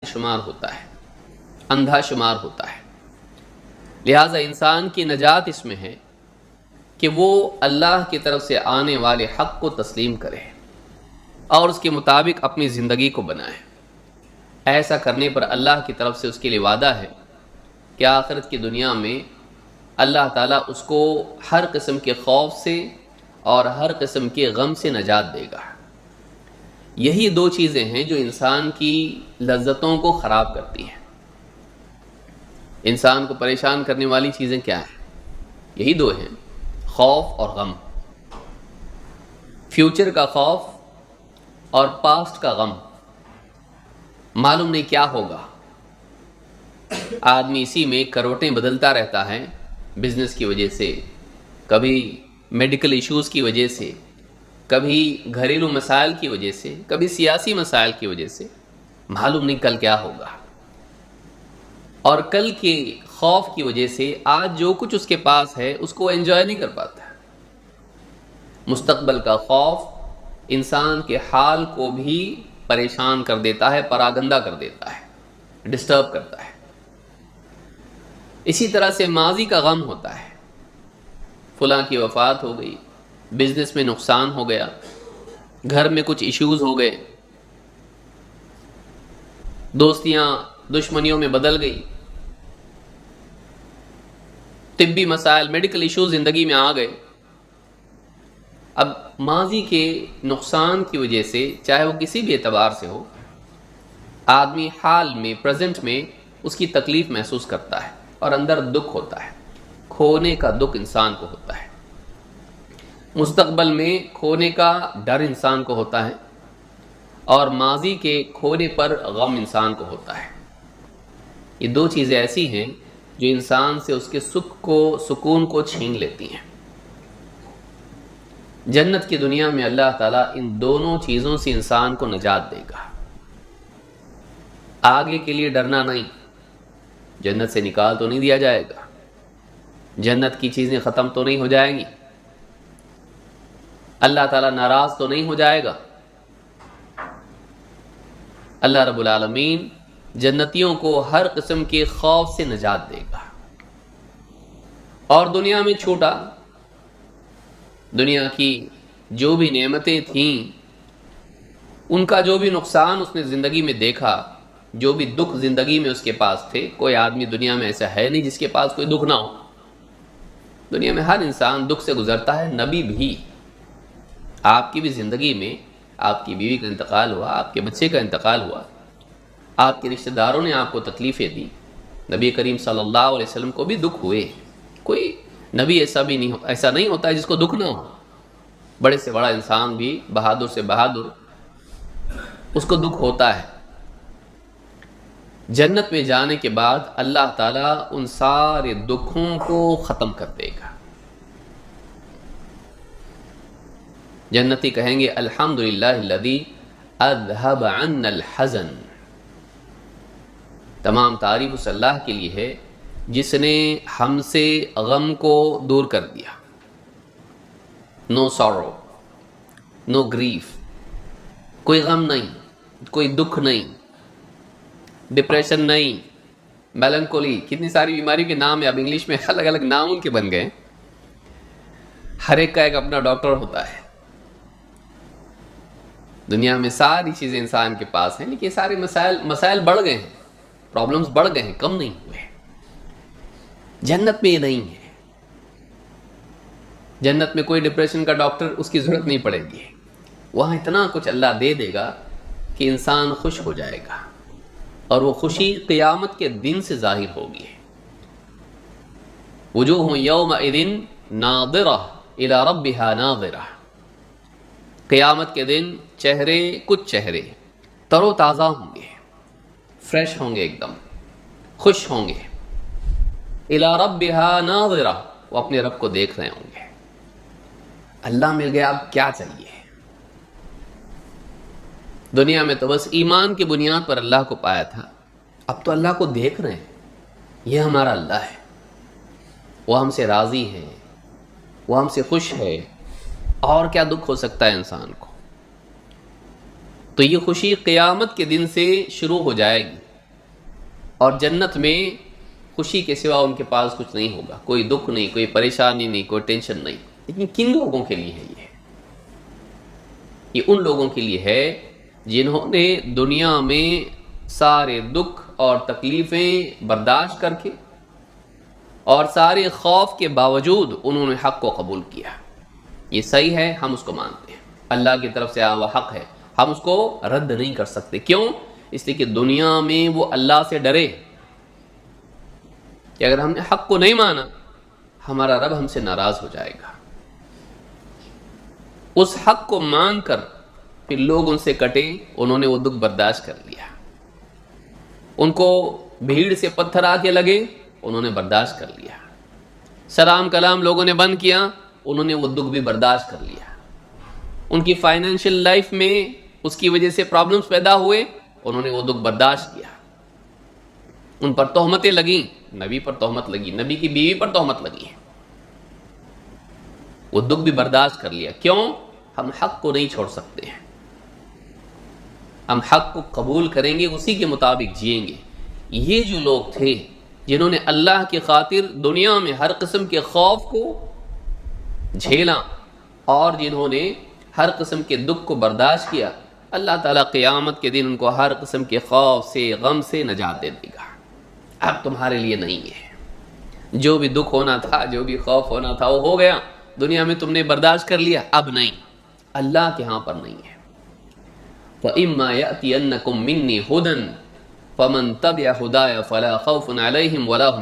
شمار ہوتا ہے، اندھا شمار ہوتا ہے۔ لہٰذا انسان کی نجات اس میں ہے کہ وہ اللہ کی طرف سے آنے والے حق کو تسلیم کرے اور اس کے مطابق اپنی زندگی کو بنائے۔ ایسا کرنے پر اللہ کی طرف سے اس کے لیے وعدہ ہے کہ آخرت کی دنیا میں اللہ تعالیٰ اس کو ہر قسم کے خوف سے اور ہر قسم کے غم سے نجات دے گا۔ یہی دو چیزیں ہیں جو انسان کی لذتوں کو خراب کرتی ہیں۔ انسان کو پریشان کرنے والی چیزیں کیا ہیں؟ یہی دو ہیں، خوف اور غم۔ فیوچر کا خوف اور پاسٹ کا غم، معلوم نہیں کیا ہوگا۔ آدمی اسی میں کروٹیں بدلتا رہتا ہے، بزنس کی وجہ سے، کبھی میڈیکل ایشوز کی وجہ سے، کبھی گھریلو مسائل کی وجہ سے، کبھی سیاسی مسائل کی وجہ سے، معلوم نہیں کل کیا ہوگا۔ اور کل کے خوف کی وجہ سے آج جو کچھ اس کے پاس ہے اس کو انجوائے نہیں کر پاتا۔ مستقبل کا خوف انسان کے حال کو بھی پریشان کر دیتا ہے، پراگندہ کر دیتا ہے، ڈسٹرب کرتا ہے۔ اسی طرح سے ماضی کا غم ہوتا ہے، فلاں کی وفات ہو گئی، بزنس میں نقصان ہو گیا، گھر میں کچھ ایشوز ہو گئے، دوستیاں دشمنیوں میں بدل گئی، طبی مسائل، میڈیکل ایشوز زندگی میں آ گئے۔ اب ماضی کے نقصان کی وجہ سے، چاہے وہ کسی بھی اعتبار سے ہو، آدمی حال میں، پریزنٹ میں اس کی تکلیف محسوس کرتا ہے اور اندر دکھ ہوتا ہے۔ کھونے کا دکھ انسان کو ہوتا ہے، مستقبل میں کھونے کا ڈر انسان کو ہوتا ہے، اور ماضی کے کھونے پر غم انسان کو ہوتا ہے۔ یہ دو چیزیں ایسی ہیں جو انسان سے اس کے سکون کو چھین لیتی ہیں۔ جنت کی دنیا میں اللہ تعالیٰ ان دونوں چیزوں سے انسان کو نجات دے گا۔ آگے کے لیے ڈرنا نہیں، جنت سے نکال تو نہیں دیا جائے گا، جنت کی چیزیں ختم تو نہیں ہو جائیں گی، اللہ تعالیٰ ناراض تو نہیں ہو جائے گا۔ اللہ رب العالمین جنتیوں کو ہر قسم کے خوف سے نجات دے گا۔ اور دنیا میں چھوٹا، دنیا کی جو بھی نعمتیں تھیں، ان کا جو بھی نقصان اس نے زندگی میں دیکھا، جو بھی دکھ زندگی میں اس کے پاس تھے، کوئی آدمی دنیا میں ایسا ہے نہیں جس کے پاس کوئی دکھ نہ ہو۔ دنیا میں ہر انسان دکھ سے گزرتا ہے، نبی بھی۔ آپ کی بھی زندگی میں آپ کی بیوی کا انتقال ہوا، آپ کے بچے کا انتقال ہوا، آپ کے رشتہ داروں نے آپ کو تکلیفیں دی، نبی کریم صلی اللہ علیہ وسلم کو بھی دکھ ہوئے۔ کوئی نبی ایسا نہیں ہوتا ہے جس کو دکھ نہ ہو۔ بڑے سے بڑا انسان بھی، بہادر سے بہادر، اس کو دکھ ہوتا ہے۔ جنت میں جانے کے بعد اللہ تعالیٰ ان سارے دکھوں کو ختم کر دے گا۔ جنتی کہیں گے الحمدللہ الذی اذہب عنا الحزن۔ تمام تعریف اس اللہ کے لیے ہے جس نے ہم سے غم کو دور کر دیا۔ نو سورو، نو گریف، کوئی غم نہیں، کوئی دکھ نہیں، ڈپریشن نہیں، میلنکولی، کتنی ساری بیماریوں کے نام ہے، اب انگلش میں الگ الگ نام ان کے بن گئے، ہر ایک کا ایک اپنا ڈاکٹر ہوتا ہے۔ دنیا میں ساری چیزیں انسان کے پاس ہیں، لیکن سارے مسائل بڑھ گئے ہیں، پرابلمز بڑھ گئے ہیں، کم نہیں ہوئے۔ جنت میں یہ نہیں ہے، جنت میں کوئی ڈپریشن کا ڈاکٹر اس کی ضرورت نہیں پڑے گی۔ وہاں اتنا کچھ اللہ دے دے گا کہ انسان خوش ہو جائے گا، اور وہ خوشی قیامت کے دن سے ظاہر ہوگی۔ وجوہ یومئذ ناظرہ الی ربہا ناظرہ۔ قیامت کے دن کچھ چہرے تر و تازہ ہوں گے، فریش ہوں گے، ایک دم خوش ہوں گے۔ الی ربہا ناظرہ، وہ اپنے رب کو دیکھ رہے ہوں گے۔ اللہ مل گیا، اب کیا چاہیے؟ دنیا میں تو بس ایمان کی بنیاد پر اللہ کو پایا تھا، اب تو اللہ کو دیکھ رہے ہیں، یہ ہمارا اللہ ہے، وہ ہم سے راضی ہے، وہ ہم سے خوش ہے، اور کیا دکھ ہو سکتا ہے انسان کو؟ تو یہ خوشی قیامت کے دن سے شروع ہو جائے گی۔ اور جنت میں خوشی کے سوا ان کے پاس کچھ نہیں ہوگا، کوئی دکھ نہیں، کوئی پریشانی نہیں، کوئی ٹینشن نہیں۔ لیکن کن لوگوں کے لیے ہے یہ ان لوگوں کے لیے ہے جنہوں نے دنیا میں سارے دکھ اور تکلیفیں برداشت کر کے اور سارے خوف کے باوجود انہوں نے حق کو قبول کیا۔ یہ صحیح ہے، ہم اس کو مانتے ہیں، اللہ کی طرف سے آیا ہوا حق ہے، ہم اس کو رد نہیں کر سکتے۔ کیوں؟ اس لیے کہ دنیا میں وہ اللہ سے ڈرے کہ اگر ہم نے حق کو نہیں مانا ہمارا رب ہم سے ناراض ہو جائے گا۔ اس حق کو مان کر پھر لوگ ان سے کٹے، انہوں نے وہ دکھ برداشت کر لیا۔ ان کو بھیڑ سے پتھر آ کے لگے، انہوں نے برداشت کر لیا۔ سلام کلام لوگوں نے بند کیا، انہوں نے وہ دکھ بھی برداشت کر لیا۔ ان کی فائنینشیل لائف میں اس کی وجہ سے پرابلمز پیدا ہوئے، انہوں نے وہ دکھ برداشت کیا۔ ان پر تہمتیں لگیں، نبی پر تہمت لگی، نبی کی بیوی پر تہمت لگی، وہ دکھ بھی برداشت کر لیا۔ کیوں؟ ہم حق کو نہیں چھوڑ سکتے ہیں، ہم حق کو قبول کریں گے، اسی کے مطابق جئیں گے۔ یہ جو لوگ تھے جنہوں نے اللہ کی خاطر دنیا میں ہر قسم کے خوف کو جھیلا اور جنہوں نے ہر قسم کے دکھ کو برداشت کیا، اللہ تعالیٰ قیامت کے دن ان کو ہر قسم کے خوف سے، غم سے نجات دے دے گا۔ اب تمہارے لیے نہیں ہے، جو بھی دکھ ہونا تھا، جو بھی خوف ہونا تھا وہ ہو گیا، دنیا میں تم نے برداشت کر لیا، اب نہیں، اللہ کے ہاں پر نہیں ہے۔ وَإِمَّا يَأْتِيَنَّكُم مِّنِّي هُدًى فَمَن تَبِعَ هُدَايَ فَلَا خَوْفٌ عَلَيْهِمْ وَلَا هُمْ